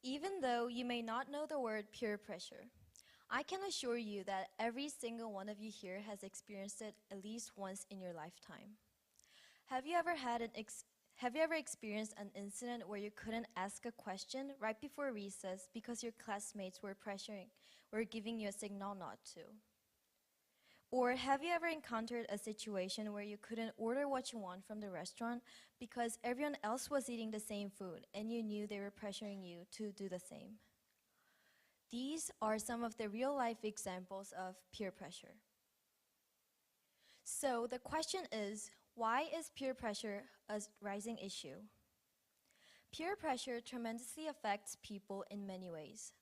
Even though you may not know the word peer pressure, I can assure you that every single one of you here has experienced it at least once in your lifetime. Have you ever experienced an incident where you couldn't ask a question right before recess because your classmates were giving you a signal not to? Or have you ever encountered a situation where you couldn't order what you want from the restaurant because everyone else was eating the same food and you knew they were pressuring you to do the same? These are some of the real-life examples of peer pressure. So the question is, why is peer pressure a rising issue? Peer pressure tremendously affects people in many ways.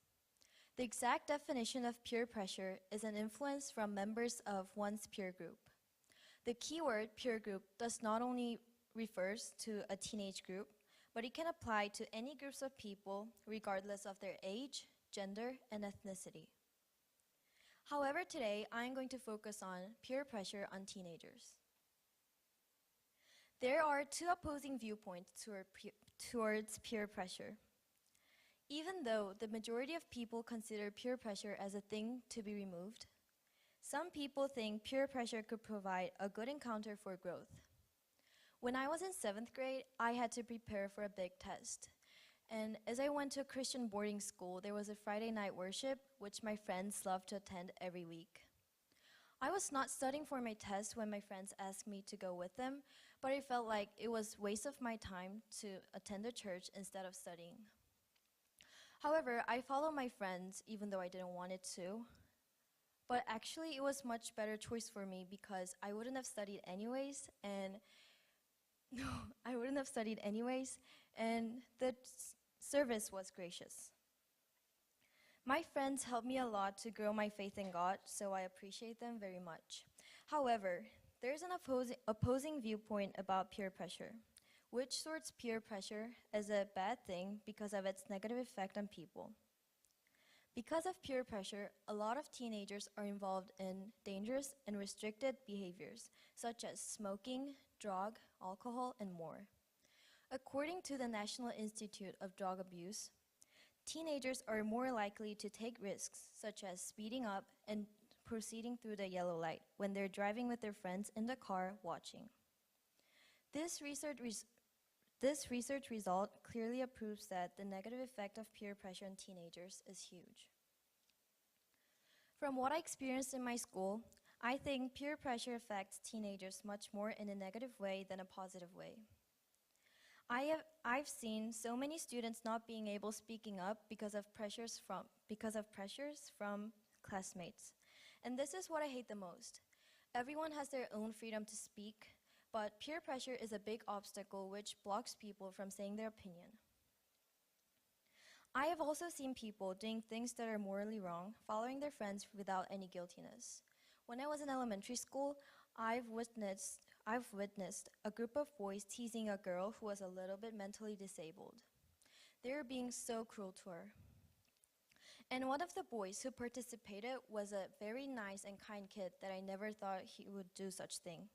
The exact definition of peer pressure is an influence from members of one's peer group. The keyword peer group does not only refers to a teenage group, but it can apply to any groups of people regardless of their age, gender, and ethnicity. However, today I am going to focus on peer pressure on teenagers. There are two opposing viewpoints towards peer pressure. Even though the majority of people consider peer pressure as a thing to be removed, some people think peer pressure could provide a good encounter for growth. When I was in 7th grade, I had to prepare for a big test. And as I went to a Christian boarding school, there was a Friday night worship, which my friends loved to attend every week. I was not studying for my test when my friends asked me to go with them, but I felt like it was a waste of my time to attend the church instead of studying. However, I followed my friends even though I didn't want it to. But actually, it was a much better choice for me because I wouldn't have studied anyways, and the service was gracious. My friends helped me a lot to grow my faith in God, so I appreciate them very much. However, there's an opposing viewpoint about peer pressure, which sorts peer pressure as a bad thing because of its negative effect on people. Because of peer pressure, a lot of teenagers are involved in dangerous and restricted behaviors, such as smoking, drug, alcohol, and more. According to the National Institute of Drug Abuse, teenagers are more likely to take risks, such as speeding up and proceeding through the yellow light when they're driving with their friends in the car watching. This research result clearly proves that the negative effect of peer pressure on teenagers is huge. From what I experienced in my school, I think peer pressure affects teenagers much more in a negative way than a positive way. I've seen so many students not being able speaking up because of pressures from classmates. And this is what I hate the most. Everyone has their own freedom to speak, but peer pressure is a big obstacle which blocks people from saying their opinion. I have also seen people doing things that are morally wrong, following their friends without any guiltiness. When I was in elementary school, I've witnessed a group of boys teasing a girl who was a little bit mentally disabled. They were being so cruel to her. And one of the boys who participated was a very nice and kind kid that I never thought he would do such thing.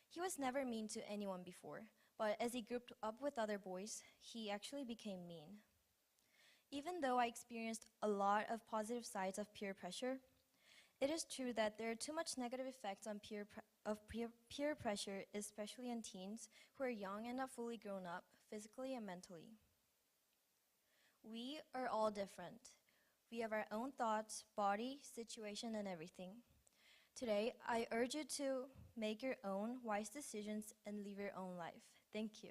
He was never mean to anyone before, but as he grouped up with other boys, he actually became mean. Even though I experienced a lot of positive sides of peer pressure, it is true that there are too much negative effects on peer pressure, especially on teens who are young and not fully grown up, physically and mentally. We are all different. We have our own thoughts, body, situation, and everything. Today, I urge you to make your own wise decisions and live your own life. Thank you.